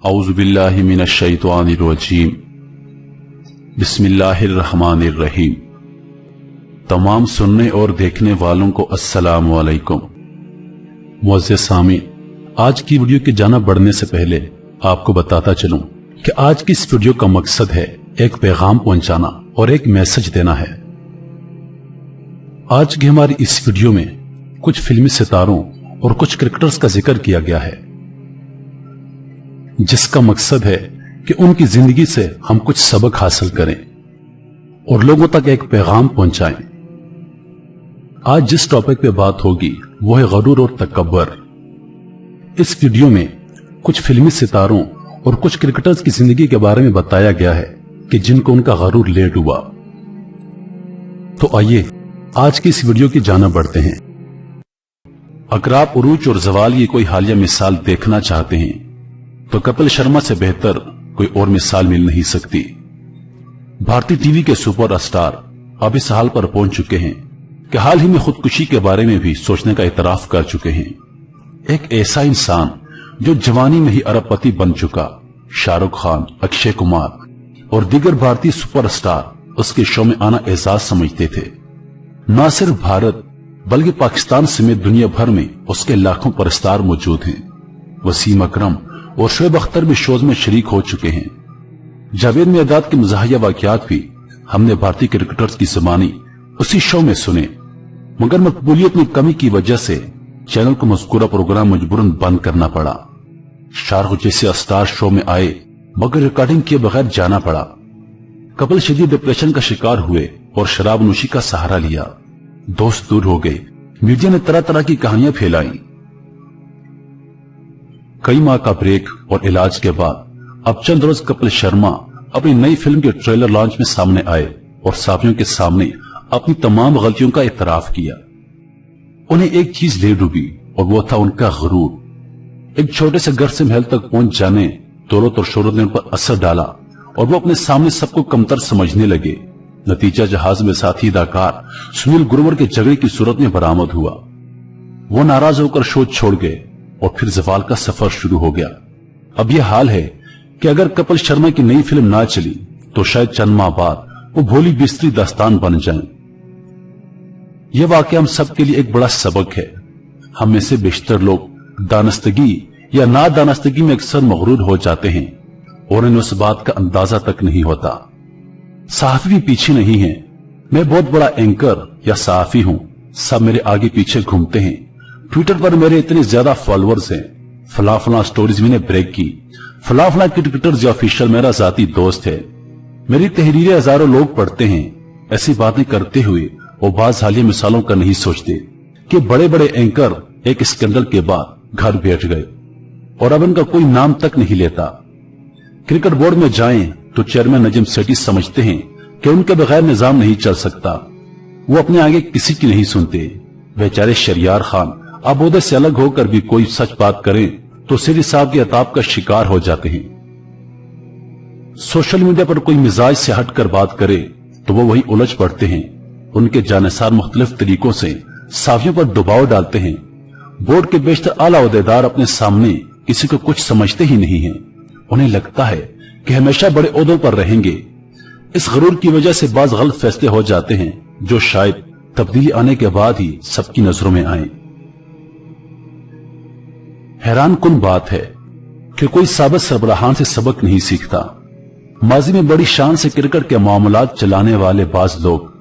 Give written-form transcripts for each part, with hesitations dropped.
औज़ुबिल्लाहि मिनश्शैतानिर्रजीम बिस्मिल्लाहिर्रहमानिर्रहीम। तमाम सुनने और देखने वालों को अस्सलामु अलैकुम। मुअज़्ज़िज़ सामीन, आज की वीडियो के जाना बढ़ने से पहले आपको बताता चलूं कि आज की इस वीडियो का मकसद है एक पैगाम पहुंचाना और एक मैसेज देना है। आज की हमारी इस वीडियो में कुछ फिल्मी सितारों और कुछ क्रिकेटर्स का जिक्र किया गया है, जिसका मकसद है कि उनकी जिंदगी से हम कुछ सबक हासिल करें और लोगों तक एक पैगाम पहुंचाएं। आज जिस टॉपिक पे बात होगी वो है गरूर और तकब्बर। इस वीडियो में कुछ फिल्मी सितारों और कुछ क्रिकेटर्स की जिंदगी के बारे में बताया गया है कि जिनको उनका गरूर ले डूबा। तो आइए आज की इस वीडियो की जाना बढ़ते हैं। अगर आप उरूज और ज़वाल की कोई हालिया मिसाल देखना चाहते हैं तो कपिल शर्मा से बेहतर कोई और मिसाल मिल नहीं सकती। भारतीय टीवी के सुपर स्टार अब इस हाल पर पहुंच चुके हैं कि हाल ही में खुदकुशी के बारे में भी सोचने का इतराफ कर चुके हैं। एक ऐसा इंसान जो जवानी में ही अरबपति बन चुका, शाहरुख खान, अक्षय कुमार और दीगर भारतीय सुपरस्टार उसके शो में आना एजाज समझते थे। न सिर्फ भारत बल्कि पाकिस्तान समेत दुनिया भर में उसके लाखों परस्तार मौजूद हैं। वसीम अकरम और शोएब अख्तर भी शोज में शरीक हो चुके हैं। जावेद मियादाद के मज़ाहिया वाकयात भी हमने भारतीय क्रिकेटर्स की ज़बानी उसी शो में सुने, मगर मकबूलियत में कमी की वजह से चैनल को मज़कूरा प्रोग्राम मजबूरन बंद करना पड़ा। शाहरुख जैसे स्टार शो में आए मगर रिकॉर्डिंग किए बगैर जाना पड़ा। कपिल शदीद डिप्रेशन का शिकार हुए और शराब नोशी का सहारा लिया। दोस्त दूर हो गए। मीडिया ने तरह तरह की कहानियां फैलाई। कई माह का ब्रेक और इलाज के बाद अब चंद रोज कपिल शर्मा अपनी नई फिल्म के ट्रेलर लॉन्च में सामने आए और साथियों के सामने अपनी तमाम गलतियों का इतराफ किया। उन्हें एक चीज ले डूबी और वो था उनका गरूर। एक छोटे से घर से महल तक पहुंच जाने दौलत और शोहरत ने उन पर असर डाला और वो अपने सामने सबको कमतर समझने लगे। नतीजा जहाज में साथी अदाकार सुनील ग्रोवर के झगड़े की सूरत में बरामद हुआ। वो नाराज होकर शो छोड़ गए और फिर ज़वाल का सफर शुरू हो गया। अब यह हाल है कि अगर कपिल शर्मा की नई फिल्म ना चली तो शायद चंद माह बाद वो भोली बिस्तरी दास्तान बन जाए। यह वाकया हम सबके लिए एक बड़ा सबक है। हम में से बेशतर लोग दानस्तगी या नादानस्तगी में अक्सर मगरूर हो जाते हैं और इन्हें उस बात का अंदाजा तक नहीं होता। सहाफी भी पीछे नहीं है। मैं बहुत बड़ा एंकर या सहाफी हूं, सब मेरे आगे पीछे घूमते हैं। ट्विटर पर मेरे इतने ज्यादा फॉलोअर्स हैं, फला फला स्टोरीज मैंने ब्रेक की, फला फला क्रिकेटर जो ऑफिशियल मेरा जाती दोस्त है, मेरी तहरीरें हजारों लोग पढ़ते हैं। ऐसी बातें करते हुए वो बाज हालिया मिसालों का नहीं सोचते कि बड़े बड़े एंकर एक स्कैंडल के बाद घर बैठ गए और अब उनका कोई नाम तक नहीं लेता। क्रिकेट बोर्ड में जाएं तो चेयरमैन नजीम सेठी समझते हैं कि उनके बगैर निजाम नहीं चल सकता। वो अपने आगे किसी की नहीं सुनते। बेचारे शरियार खान अब ओहदे से अलग होकर भी कोई सच बात करें तो सेठी साहब के अताब का शिकार हो जाते हैं। सोशल मीडिया पर कोई मिजाज से हटकर बात करे तो वो वही उलझ पड़ते हैं। उनके जानेसार मुख्तलिफ तरीकों से साफियों पर दबाव डालते हैं। बोर्ड के बेशतर आला ओहदेदार अपने सामने किसी को कुछ समझते ही नहीं है। उन्हें लगता है कि हमेशा बड़े ओहदों पर रहेंगे। इस गरूर की वजह से बाज गलत फैसले हो जाते हैं जो शायद तब्दीली आने के बाद ही सबकी नजरों में आए। हैरान कुन बात है कि कोई साबित सरबराहान से सबक नहीं सीखता। माजी में बड़ी शान से क्रिकेट के मामलात चलाने वाले बाज लोग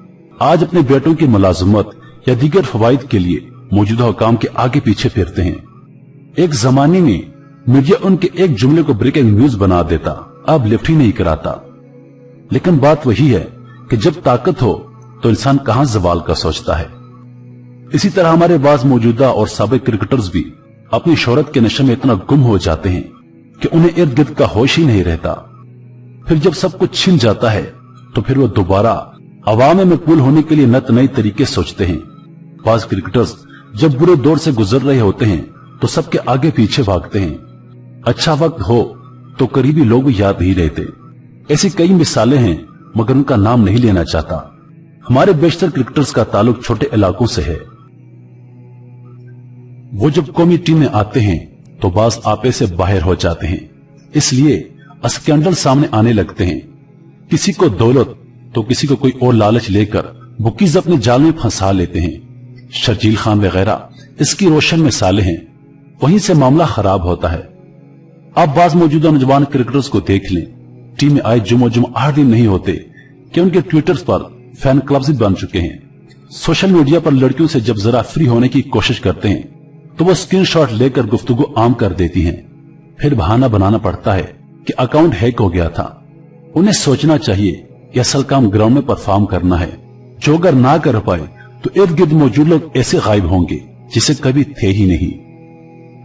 आज अपने बेटों की मुलाजमत या दीगर फवाइद के लिए मौजूदा हुकाम के आगे पीछे फिरते हैं। एक जमाने में मीडिया उनके एक जुमले को ब्रेकिंग न्यूज बना देता, अब लिफ्ट ही नहीं कराता। लेकिन बात वही है कि जब ताकत हो तो इंसान कहां ज़वाल का सोचता है। इसी तरह हमारे बाज मौजूदा और साबिक क्रिकेटर्स भी अपनी शोहरत के नशे में इतना गुम हो जाते हैं कि उन्हें इर्द गिर्द का होश ही नहीं रहता। फिर जब सब कुछ छिन जाता है तो फिर वो दोबारा अवाम में मकबूल होने के लिए नत नए तरीके सोचते हैं। बाज क्रिकेटर्स जब बुरे दौर से गुजर रहे होते हैं तो सबके आगे पीछे भागते हैं। अच्छा वक्त हो तो करीबी लोग भी याद नहीं रहते। ऐसी कई मिसालें हैं मगर उनका नाम नहीं लेना चाहता। हमारे बेशतर क्रिकेटर्स का ताल्लुक छोटे इलाकों से है। वो जब कौमी टीम में आते हैं तो बाज आपे से बाहर हो जाते हैं। इसलिए स्कैंडल सामने आने लगते हैं। किसी को दौलत तो किसी को कोई और लालच लेकर बुकीज अपने जाल में फंसा लेते हैं। शर्जील खान वगैरह इसकी रोशन मिसालें हैं। वहीं से मामला खराब होता है। आप बाज मौजूदा नौजवान क्रिकेटर्स को देख लें, टीम में आए जुम्मो 8 दिन नहीं होते कि उनके ट्विटर्स पर फैन क्लब्स भी बन चुके हैं। सोशल मीडिया पर लड़कियों से जब जरा फ्री होने की कोशिश करते हैं तो वो स्क्रीनशॉट लेकर गुफ्तगू आम कर देती हैं। फिर बहाना बनाना पड़ता है कि अकाउंट हैक हो गया था। उन्हें सोचना चाहिए कि असल काम ग्राउंड में परफॉर्म करना है, जो अगर ना कर पाए तो इर्द गिर्द मौजूद लोग ऐसे गायब होंगे जिसे कभी थे ही नहीं।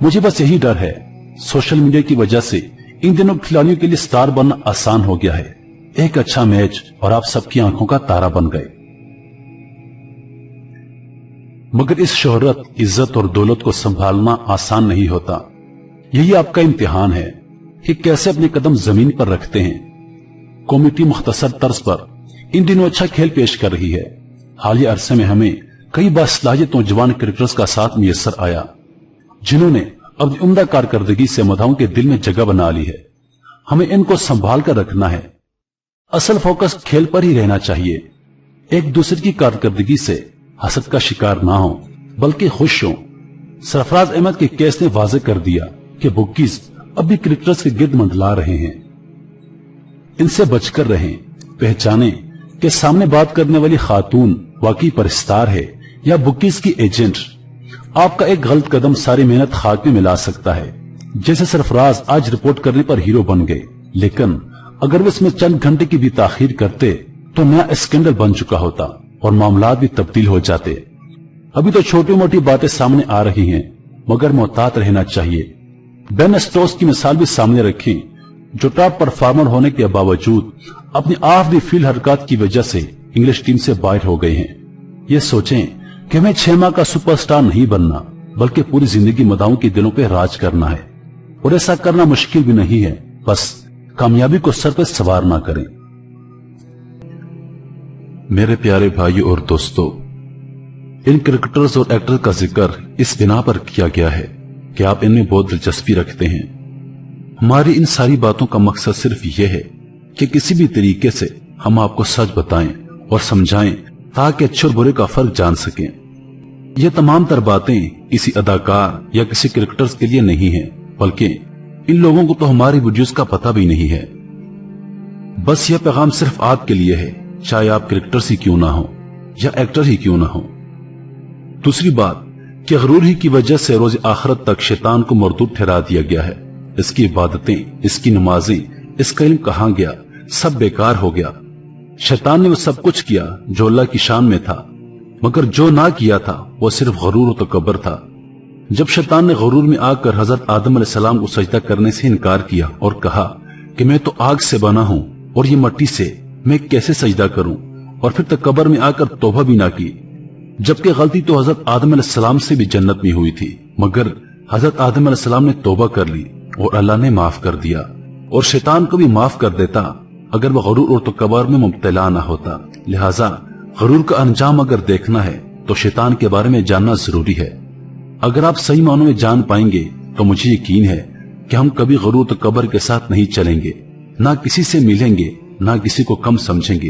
मुझे बस यही डर है, सोशल मीडिया की वजह से इन दिनों खिलाड़ियों के लिए स्टार बनना आसान हो गया है। एक अच्छा मैच और आप सबकी आंखों का तारा बन गए। मगर इस शोहरत, इज्जत और दौलत को संभालना आसान नहीं होता। यही आपका इम्तिहान है कि कैसे अपने कदम जमीन पर रखते हैं। कमेटी मुख्तसर तर्ज पर इन दिनों अच्छा खेल पेश कर रही है। हालिया अरसे में हमें कई बासलाहियत नौजवान क्रिकेटर्स का साथ मुयस्सर आया, जिन्होंने अपनी उम्दा कारकर्दगी से मदाओं के दिल में जगह बना ली है। हमें इनको संभाल कर रखना है। असल फोकस खेल पर ही रहना चाहिए। एक दूसरे की कारकर्दगी से हसद का शिकार ना हो, बल्कि खुश हो। सरफराज अहमद के केस ने वाज़ेह कर दिया कि बुकीज अब भी क्रिकेटर्स के गिर्द मंडला रहे हैं। इनसे बचकर रहें। पहचानें कि सामने बात करने वाली खातून वाकई परिस्तार है या बुकीज की एजेंट। आपका एक गलत कदम सारी मेहनत खाक में मिला सकता है। जैसे सरफराज आज रिपोर्ट करने पर हीरो बन गए, लेकिन अगर वो इसमें चंद घंटे की भी ताखीर करते तो नया स्कैंडल बन चुका होता और मामलात भी तब्दील हो जाते। अभी तो छोटी मोटी बातें सामने आ रही हैं, मगर मोहतात रहना चाहिए। बेन स्टोक्स की मिसाल भी सामने रखें, जो टॉप परफॉर्मर होने के बावजूद अपनी ऑफ द फील्ड हरकत की वजह से इंग्लिश टीम से बाहर हो गए हैं। ये सोचें कि हमें 6 माह का सुपरस्टार नहीं बनना, बल्कि पूरी जिंदगी मदाओं के दिलों पे राज करना है। और ऐसा करना मुश्किल भी नहीं है, बस कामयाबी को सर पर सवार ना करें। मेरे प्यारे भाइयों और दोस्तों, इन क्रिकेटर्स और एक्टर का जिक्र इस बिना पर किया गया है कि आप इनमें बहुत दिलचस्पी रखते हैं। हमारी इन सारी बातों का मकसद सिर्फ ये है कि किसी भी तरीके से हम आपको सच बताएं और समझाएं, ताकि अच्छे और बुरे का फर्क जान सकें। ये तमाम तर बातें किसी अदाकार या किसी क्रिकेटर्स के लिए नहीं है, बल्कि इन लोगों को तो हमारी वीडियोस का पता भी नहीं है। बस यह पैगाम सिर्फ आपके लिए है, चाहे आप क्रिकेटर्स ही क्यों ना हो या एक्टर ही क्यों ना हो। दूसरी बात कि गरूर ही की वजह से रोज आखिरत तक शैतान को मरदूद ठहरा दिया गया है। इसकी इबादतें, इसकी नमाजें, इसका इल्म कहां गया, सब बेकार हो गया। शैतान ने वो सब कुछ किया जो अल्लाह की शान में था, मगर जो ना किया था वो सिर्फ गरूर और तकब्बर था। जब शैतान ने गरूर में आकर हजरत आदम अलैहिस्सलाम को सजदा करने से इनकार किया और कहा कि मैं तो आग से बना हूं और ये मट्टी से, मैं कैसे सजदा करूं, और फिर तकब्बर में आकर तौबा भी ना की। जबकि गलती तो हजरत आदम अलैहिस्सलाम से भी जन्नत में हुई थी, मगर हजरत आदम अलैहिस्सलाम ने तौबा कर ली और अल्लाह ने माफ कर दिया। और शैतान को भी माफ कर देता अगर वह गरूर और तकब्बर में मुब्तला ना होता। लिहाजा गरूर का अंजाम अगर देखना है तो शैतान के बारे में जानना जरूरी है। अगर आप सही मानों में जान पाएंगे तो मुझे यकीन है कि हम कभी गरूर तकब्बर के साथ नहीं चलेंगे, ना किसी से मिलेंगे, ना किसी को कम समझेंगे।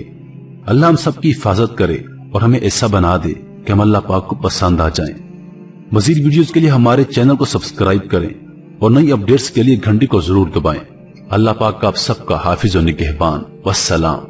अल्लाह हम सबकी हिफाजत करे और हमें ऐसा बना दे कि हम अल्लाह पाक को पसंद आ जाएं। मजीद वीडियोस के लिए हमारे चैनल को सब्सक्राइब करें और नई अपडेट्स के लिए घंटी को जरूर दबाएं। अल्लाह पाक का आप सबका हाफिज और निगहबान। वस्सलाम।